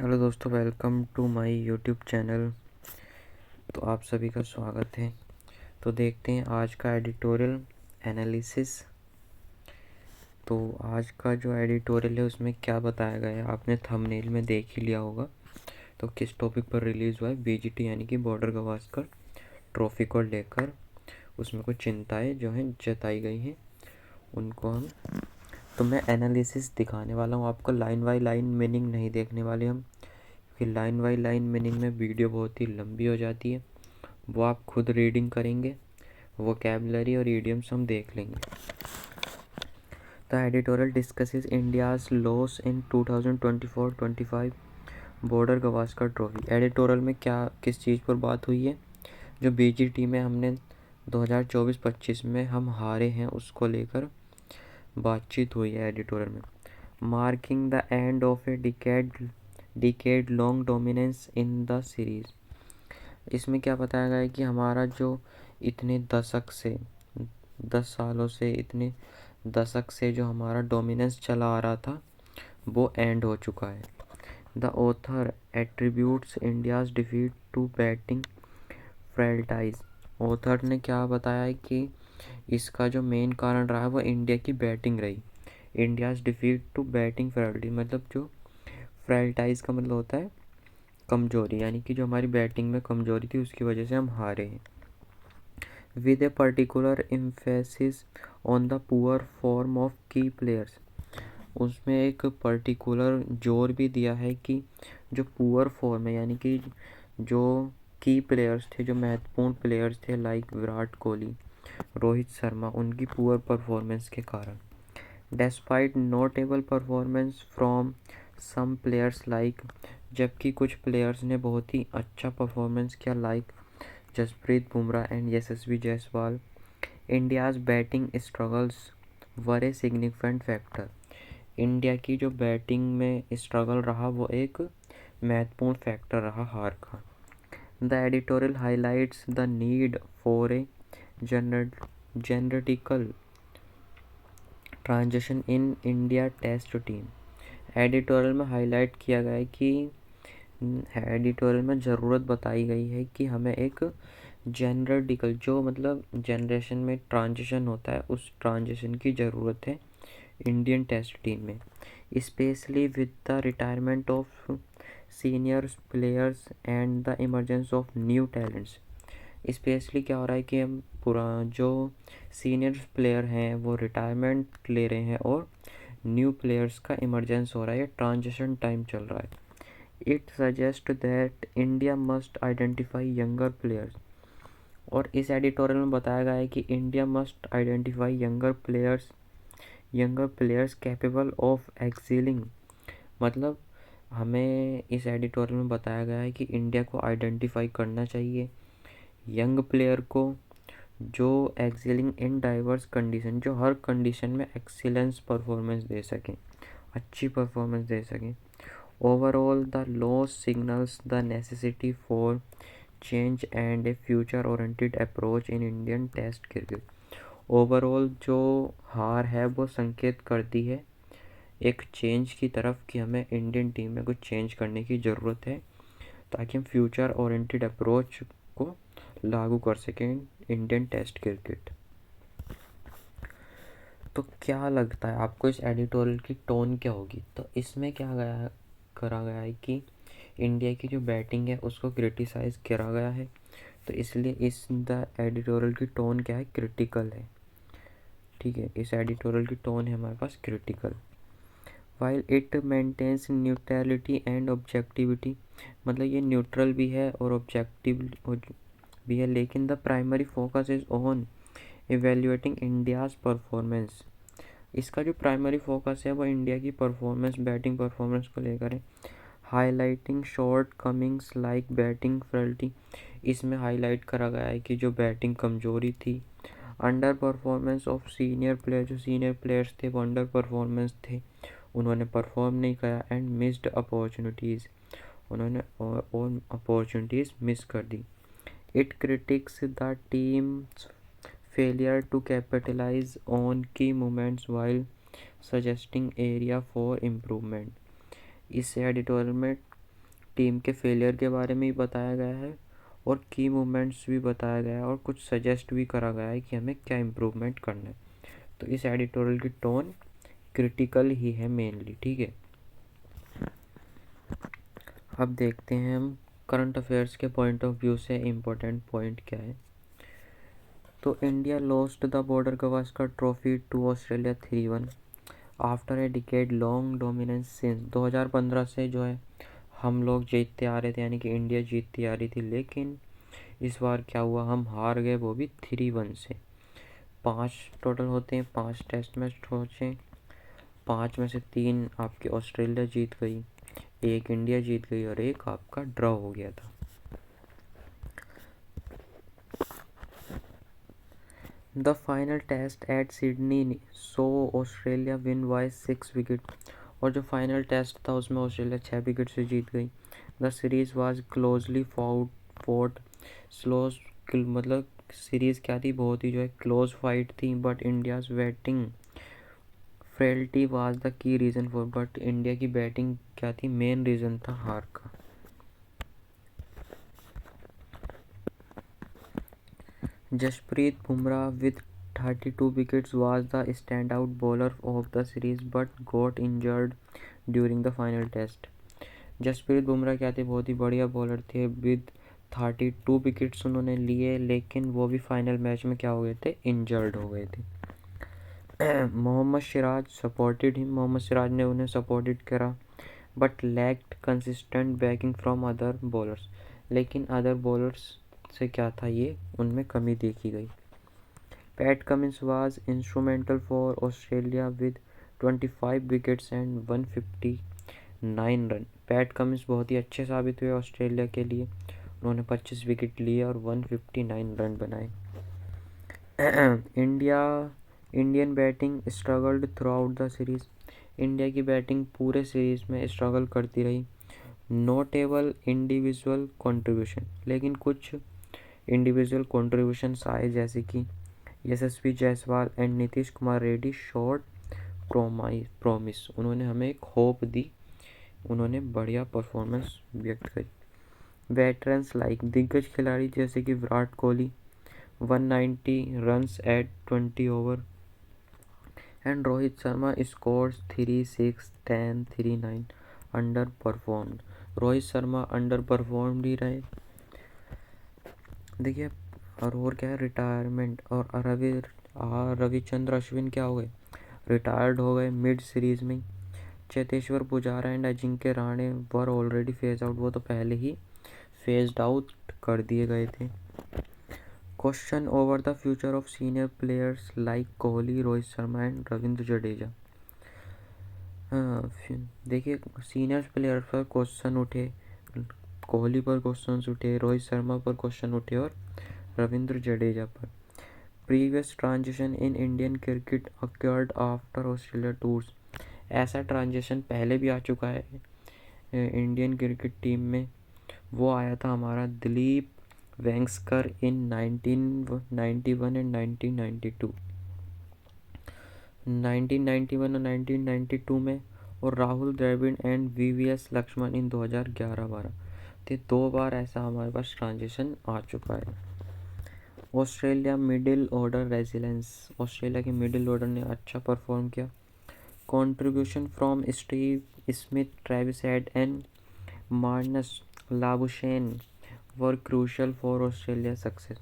Hello दोस्तों, welcome to my YouTube channel. तो आप सभी का स्वागत है। तो देखते हैं आज का एडिटोरियल एनालिसिस। तो आज का जो एडिटोरियल है उसमें क्या बताया गया है आपने थंबनेल में देख ही लिया होगा। तो किस टॉपिक पर रिलीज़ हुआ है, बीजीटी यानी कि बॉर्डर गावस्कर ट्रॉफी को लेकर उसमें कुछ चिंताएं जो हैं जताई गई हैं उनको हम तो मैं एनालिसिस दिखाने वाला हूँ आपको। लाइन बाई लाइन मीनिंग नहीं देखने वाले हम, क्योंकि लाइन बाई लाइन मीनिंग में वीडियो बहुत ही लंबी हो जाती है। वो आप खुद रीडिंग करेंगे, वोकैबुलरी और इडियम्स हम देख लेंगे। The editorial discusses India's loss in 2024-25 border Gavaskar trophy. Editorial में क्या किस चीज़ पर बात हुई है, जो बीजीटी में हमने 2024-25 में हम हारे हैं उसको लेकर बातचीत हुई है एडिटोरियल में। Marking the end of A decade long dominance in the series. इसमें क्या बताया गया है कि हमारा जो इतने 10 सालों से इतने दशक से जो हमारा डोमिनेंस चला आ रहा था वो एंड हो चुका है। The author attributes India's defeat to batting frailties. Author ने क्या बताया है कि इसका जो मेन कारण रहा है वो इंडिया की बैटिंग रही। India's defeat to batting frailty मतलब जो फ्रेल्टाइज का मतलब होता है कमजोरी, यानी कि जो हमारी बैटिंग में कमजोरी थी उसकी वजह से हम हारे हैं। With a particular emphasis on the poor form of की प्लेयर्स। उसमें एक पर्टिकुलर जोर भी दिया है कि जो पुअर फॉर्म है, यानी कि जो की प्लेयर्स थे, जो महत्वपूर्ण प्लेयर्स थे लाइक विराट कोहली, रोहित शर्मा, उनकी पुअर परफॉर्मेंस के कारण। Despite notable performance from some players like, जबकि कुछ प्लेयर्स ने बहुत ही अच्छा परफॉर्मेंस किया like Jasprit Bumrah and Yashasvi Jaiswal. India's batting struggles were a significant factor. India की जो बैटिंग में स्ट्रगल रहा वो एक महत्वपूर्ण फैक्टर रहा हार का। The editorial highlights the need for a genetical transition in India test team. Editorial में हाईलाइट किया गया है कि एडिटोरियल में ज़रूरत बताई गई है कि हमें एक जेनेटिकल, जो मतलब जनरेशन में ट्रांजिशन होता है, उस ट्रांजिशन की ज़रूरत है इंडियन टेस्ट टीम में, specially with the retirement of senior players and the emergence of new talents. Specially क्या हो रहा है कि हम पूरा जो सीनियर प्लेयर हैं वो रिटायरमेंट ले रहे हैं और न्यू प्लेयर्स का इमरजेंस हो रहा है, ट्रांजिशन टाइम चल रहा है। It suggest that India must identify younger players. और इस एडिटोरियल में बताया गया है कि India must identify younger players capable of excelling. मतलब हमें इस एडिटोरियल में बताया गया है कि इंडिया को आइडेंटिफाई करना चाहिए यंग प्लेयर को, जो एक्सेलिंग इन डाइवर्स कंडीशन, जो हर कंडीशन में एक्सीलेंस परफॉर्मेंस दे सकें, अच्छी परफॉर्मेंस दे सकें। Overall the loss signals the necessity for change and a future oriented approach in Indian test cricket. Overall जो हार है वो संकेत करती है एक चेंज की तरफ कि हमें इंडियन टीम में कुछ चेंज करने की ज़रूरत है ताकि हम फ्यूचर ओरिएंटेड अप्रोच को लागू कर सकें इंडियन टेस्ट क्रिकेट। तो क्या लगता है आपको इस एडिटोरियल की टोन क्या होगी? तो इसमें क्या करा गया है कि इंडिया की जो बैटिंग है उसको क्रिटिसाइज़ करा गया है, तो इसलिए इस द एडिटोरियल की टोन क्या है, क्रिटिकल है। ठीक है, इस एडिटोरियल की टोन है हमारे पास critical. While it maintains neutrality and objectivity, मतलब ये न्यूट्रल भी है और ऑब्जेक्टिव भी है, लेकिन the primary focus is on evaluating India's performance. इसका जो प्राइमरी फोकस है वो इंडिया की परफॉर्मेंस, बैटिंग परफॉर्मेंस को लेकर है। Highlighting shortcomings like batting frailty, इसमें हाईलाइट करा गया है कि जो बैटिंग कमजोरी थी। Under performance of senior player, जो सीनियर प्लेयर्स थे वो अंडर परफॉर्मेंस थे, उन्होंने परफॉर्म नहीं किया। एंड मिस्ड अपॉर्चुनिटीज़, उन्होंने और अपॉर्चुनिटीज़ मिस कर दी। It critiques the team's failure to capitalise on key moments while suggesting area for improvement. इस एडिटोरियल में टीम के फेलियर के बारे में भी बताया गया है और की मूवमेंट्स भी बताया गया है और कुछ सजेस्ट भी करा गया है कि हमें क्या इम्प्रूवमेंट करना है। तो इस एडिटोरियल की टोन क्रिटिकल ही है मेनली, ठीक है। अब देखते हैं हम करंट अफेयर्स के पॉइंट ऑफ व्यू से इम्पोर्टेंट पॉइंट क्या है। तो India lost the Border Gavaskar trophy to Australia 3-1 after a decade long dominance since 2015 से जो है हम लोग जीतते आ रहे थे, यानी कि इंडिया जीतती आ रही थी। लेकिन इस बार क्या हुआ, हम हार गए, वो भी 3-1 से। 5 टोटल होते हैं, 5 टेस्ट मैच होते, 5 में से 3 आपकी ऑस्ट्रेलिया जीत गई, 1 इंडिया जीत गई और 1 आपका ड्रॉ हो गया था। The final test at Sydney so Australia win by 6 wicket, और जो फाइनल टेस्ट था उसमें ऑस्ट्रेलिया 6 विकेट से जीत गई। The series was closely fought slow, मतलब सीरीज़ क्या थी, बहुत ही जो है क्लोज फाइट थी। But India's batting frailty was the key reason for, but India की बैटिंग क्या थी, मेन रीज़न था हार का। Jasprit Bumrah with 32 wickets was the standout bowler of the series but got injured during the final test. Jasprit Bumrah क्या थे, बहुत ही बढ़िया बॉलर थे। विद 32 विकेट्स उन्होंने लिए, लेकिन वो भी फाइनल मैच में क्या हो गए थे, इंजर्ड हो गए थे। मोहम्मद सिराज सपोर्टेड हिम, मोहम्मद सिराज ने उन्हें सपोर्टेड करा, but lacked consistent banking from other bowlers, लेकिन अदर बॉलर्स से क्या था, ये उनमें कमी देखी गई। PAT Cummins was instrumental for Australia with 25 wickets and 159 run. PAT Cummins बहुत ही अच्छे साबित हुए ऑस्ट्रेलिया के लिए, उन्होंने 25 विकेट लिए और 159 रन बनाए। Indian batting struggled through out the series, India की बैटिंग पूरे सीरीज में स्ट्रगल करती रही। नोटेबल इंडिविजुअल कंट्रीब्यूशन, लेकिन कुछ इंडिविजुअल कंट्रीब्यूशंस आए, जैसे कि Yashasvi Jaiswal and Nitish Kumar Reddy short promise, उन्होंने हमें एक होप दी, उन्होंने बढ़िया परफॉर्मेंस व्यक्त करी। वेटरन्स लाइक दिग्गज खिलाड़ी जैसे कि Virat Kohli 190 runs at 20 over and Rohit Sharma scores 3, 6, 10, 3, 9 underperformed. Rohit Sharma underperformed ही रहे। देखिए और क्या है, रिटायरमेंट, और रविचंद्र अश्विन क्या हो गए, रिटायर्ड हो गए मिड सीरीज में। Cheteshwar Pujara and Ajinkya Rahane were already phase out, वो तो पहले ही फेज्ड आउट कर दिए गए थे। Question over the future of senior players like Kohli, Rohit Sharma and Ravindra Jadeja. देखिए सीनियर प्लेयर पर क्वेश्चन उठे, कोहली पर क्वेश्चन उठे, रोहित शर्मा पर क्वेश्चन उठे और रविंद्र जडेजा पर। Previous transition in Indian cricket occurred after Australia tours, ऐसा ट्रांजिशन पहले भी आ चुका है इंडियन क्रिकेट टीम में, वो आया था हमारा दिलीप वेंगसकर इन 1991 एंड 1992, 1991 और 1992 में, और राहुल द्रविड़ एंड वीवीएस लक्ष्मण इन 2011-12। तो 2 बार ऐसा हमारे पास ट्रांजिशन आ चुका है। Australia middle order resilience, Australia के मिडिल ऑर्डर ने अच्छा परफॉर्म किया। Contribution from Steve Smith, Travis Head and Marnus Labuschagne were crucial for Australia success,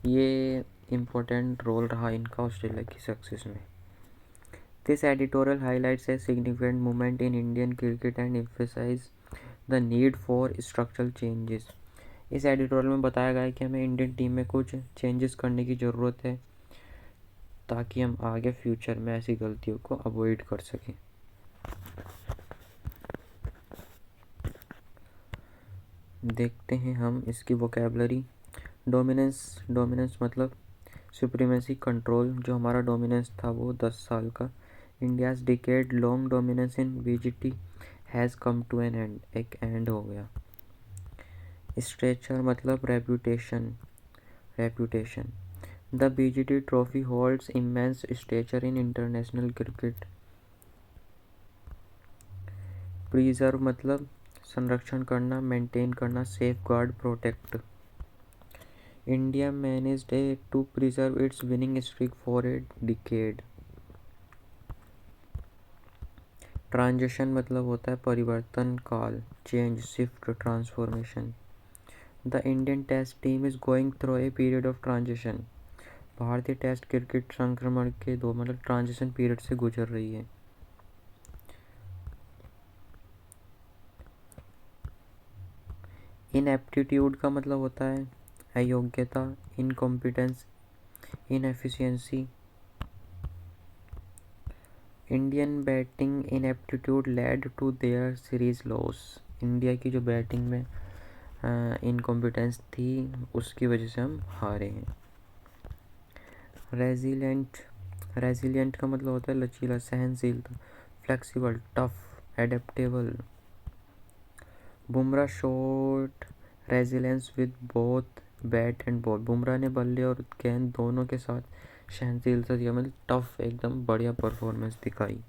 ये इम्पोर्टेंट रोल रहा इनका ऑस्ट्रेलिया की सक्सेस में। This editorial highlights a significant movement in Indian cricket and emphasise the need for structural changes. इस editorial में बताया गया है कि हमें इंडियन टीम में कुछ चेंजेस करने की ज़रूरत है, ताकि हम आगे फ्यूचर में ऐसी गलतियों को अवॉइड कर सकें। देखते हैं हम इसकी वोकैबलरी। डोमिनेंस मतलब सुप्रीमेसी, कंट्रोल, जो हमारा डोमिनेंस था वो 10 साल का। India's decade long dominance in BGT has come to an end, एक एंड हो गया। स्ट्रेचर मतलब reputation. The BGT trophy holds immense stature in international cricket. Preserve मतलब संरक्षण करना, मेंटेन करना, safeguard, protect. India managed to preserve its winning streak for a decade. Transition मतलब होता है परिवर्तन काल, change, shift, transformation. The Indian test team is going through a period of transition. भारतीय टेस्ट क्रिकेट संक्रमण के दो मतलब ट्रांजिशन पीरियड से गुजर रही है। इनएप्टीट्यूड का मतलब होता है अयोग्यता, incompetence, inefficiency. Indian batting ineptitude led to their series loss. India की जो बैटिंग में इनकॉम्पिटेंस थी उसकी वजह से हम हारे हैं। रेजिलेंट, रेजिलिएंट का मतलब होता है लचीला, सहनशीलता, flexible, tough, adaptable. Bumrah showed resilience with both bat and ball. Bumrah ने बल्ले और गेंद दोनों के साथ सहनशीलता दिया, मतलब टफ एकदम बढ़िया परफॉर्मेंस दिखाई।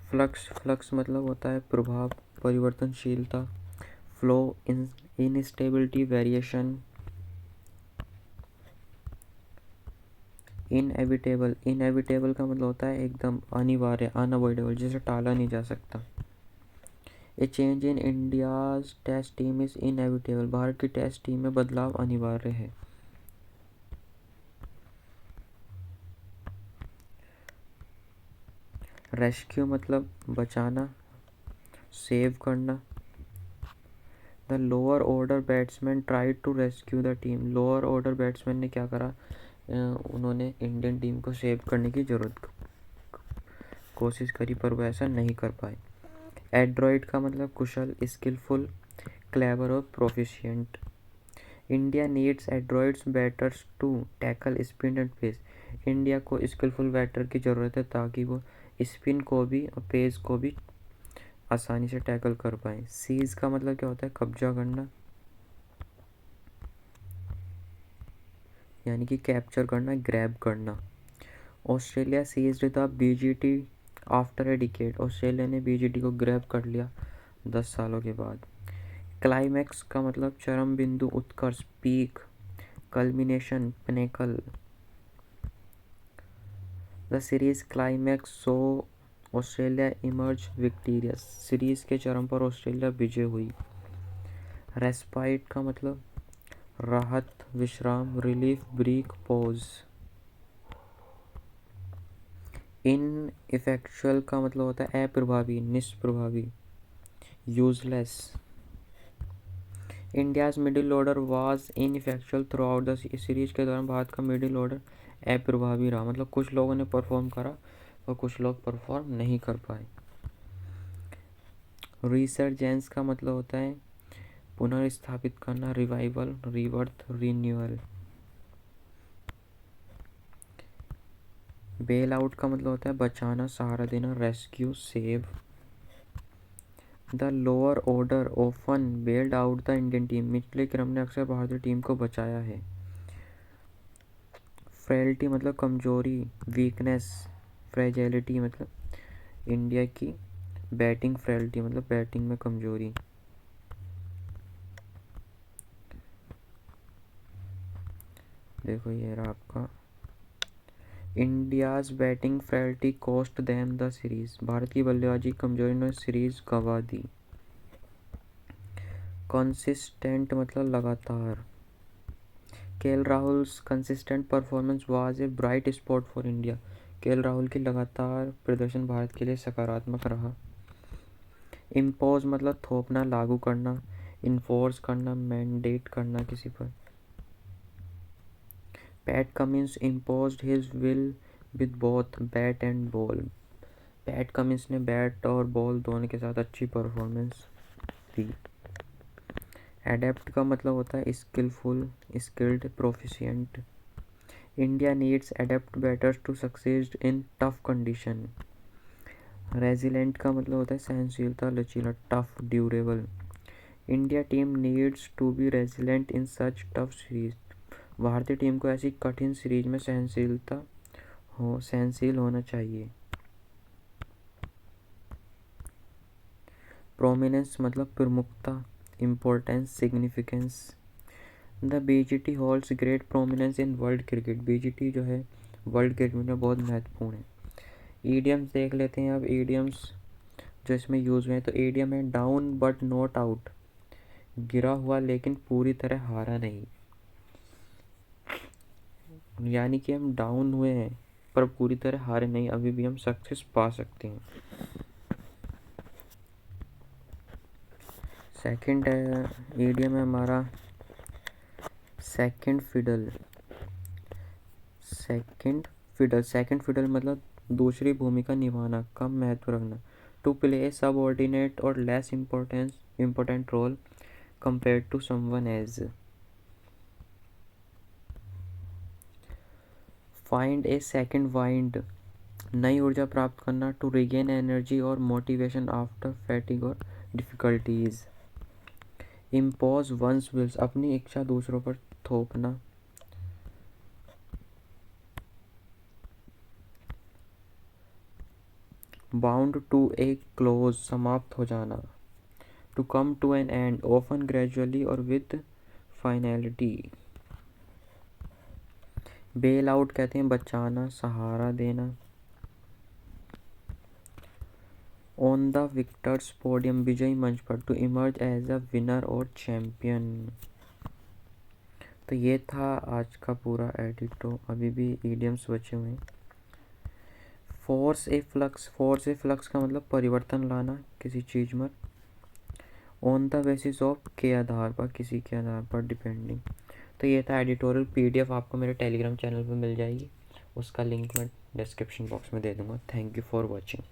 फ्लक्स, फ्लक्स मतलब होता है प्रभाव, परिवर्तनशीलता, flow, instability, variation. Inevitable, inevitable का मतलब होता है एकदम अनिवार्य, अनअवॉइडेबल, जिसे टाला नहीं जा सकता। A change in India's test team is inevitable. भारत की टेस्ट टीम में बदलाव अनिवार्य है। रेस्क्यू मतलब बचाना, सेव करना। The lower order batsman tried to rescue the team. Lower order batsman ने क्या करा, उन्होंने इंडियन टीम को सेव करने की कोशिश करी पर वो ऐसा नहीं कर पाए। एड्रॉइड का मतलब कुशल, स्किलफुल, क्लेवर और proficient. India needs adroit batters to tackle spin and pace. India को स्किलफुल बैटर की ज़रूरत है ताकि वो स्पिन को भी और पेस को भी आसानी से टैकल कर पाए। सीज का मतलब क्या होता है, कब्जा करना, यानी कि कैप्चर करना, ग्रैब करना। Australia seized the BGT after a decade. Australia ने बीजीटी को ग्रैब कर लिया 10 सालों के बाद। क्लाइमैक्स का मतलब चरम बिंदु, उत्कर्ष, peak, culmination, pinnacle. The series climax so Australia emerge victorious. Series के चरम पर ऑस्ट्रेलिया विजय हुई। रेस्पाइट का मतलब राहत, विश्राम, relief, break, pause. Ineffectual का मतलब होता है अप्रभावी, निष्प्रभावी, useless. India's middle order was ineffectual throughout the series. के दौरान भारत का मिडिल ऑर्डर अप्रभावी रहा, मतलब कुछ लोगों ने परफॉर्म करा और कुछ लोग परफॉर्म नहीं कर पाए। रिसर्जेंस का मतलब होता है पुनर्स्थापित करना, revival, rebirth, renewal. Bail out का मतलब होता है बचाना, सहारा देना, rescue, save. The lower order often bailed out the Indian team. निचले क्रम ने अक्सर भारतीय टीम को बचाया है। फ्रेलिटी मतलब कमजोरी, वीकनेस, फ्रेजिलिटी मतलब इंडिया की बैटिंग फ्रेलिटी मतलब बैटिंग में कमजोरी। देखो ये रहा आपका India's batting frailty cost them the series. Bharat की बल्लेबाजी कमजोरी ने सीरीज गंवा दी। कंसिस्टेंट मतलब लगातार। KL Rahul's consistent performance was a bright spot for India. KL Rahul की लगातार प्रदर्शन भारत के लिए सकारात्मक रहा। इम्पोज मतलब थोपना, लागू करना, इन्फोर्स करना, मैंडेट करना किसी पर। PAT Cummins imposed his will with both bat and ball। PAT Cummins ने बैट और बॉल दोनों के साथ अच्छी परफॉर्मेंस दी। एडेप्ट का मतलब होता है skilful, skilled, proficient. India needs adept batters to succeed in tough condition. Resilient का मतलब होता है सहनशीलता, लचीला, tough, durable. India team needs to be resilient in such tough series. भारतीय टीम को ऐसी कठिन सीरीज में सहनशील होना चाहिए। प्रोमिनेंस मतलब प्रमुखता, importance, significance. The BGT holds great prominence in world cricket. BGT जो है वर्ल्ड क्रिकेट में बहुत महत्वपूर्ण है। ईडियम्स देख लेते हैं अब। ईडियम्स जो इसमें यूज़ हुए हैं, तो ईडियम है डाउन बट नॉट आउट, गिरा हुआ लेकिन पूरी तरह हारा नहीं। यानी कि हम डाउन हुए हैं पर पूरी तरह हारे नहीं, अभी भी हम सक्सेस पा सकते हैं। सेकंड ईडियम है हमारा सेकंड फिडल। सेकंड फिडल मतलब दूसरी भूमिका निभाना, कम महत्व रखना। टू प्ले ए सबऑर्डिनेट और less important role compare to someone else. Find a second wind, नई ऊर्जा प्राप्त करना। टू रिगेन एनर्जी और मोटिवेशन आफ्टर फैटिग और डिफ़िकल्टीज। इम्पोज वंस विल्स, अपनी इच्छा दूसरों पर थोपना। बाउंड टू ए क्लोज, समाप्त हो जाना। To come to an end, often gradually और विद फाइनलिटी। बेल आउट कहते हैं बचाना, सहारा देना। ऑन द विक्टर्स पोडियम, विजयी मंच पर। To emerge as a winner और चैम्पियन। तो ये था आज का पूरा एडिटो, अभी भी ईडियम्स बचे हुए हैं। फोर्स ए फ्लक्स का मतलब परिवर्तन लाना किसी चीज़ में। ऑन द बेसिस ऑफ, के आधार पर, किसी के आधार पर डिपेंडिंग। तो ये था एडिटोरियल। पीडीएफ आपको मेरे टेलीग्राम चैनल पर मिल जाएगी, उसका लिंक मैं डिस्क्रिप्शन बॉक्स में दे दूँगा। Thank you for watching.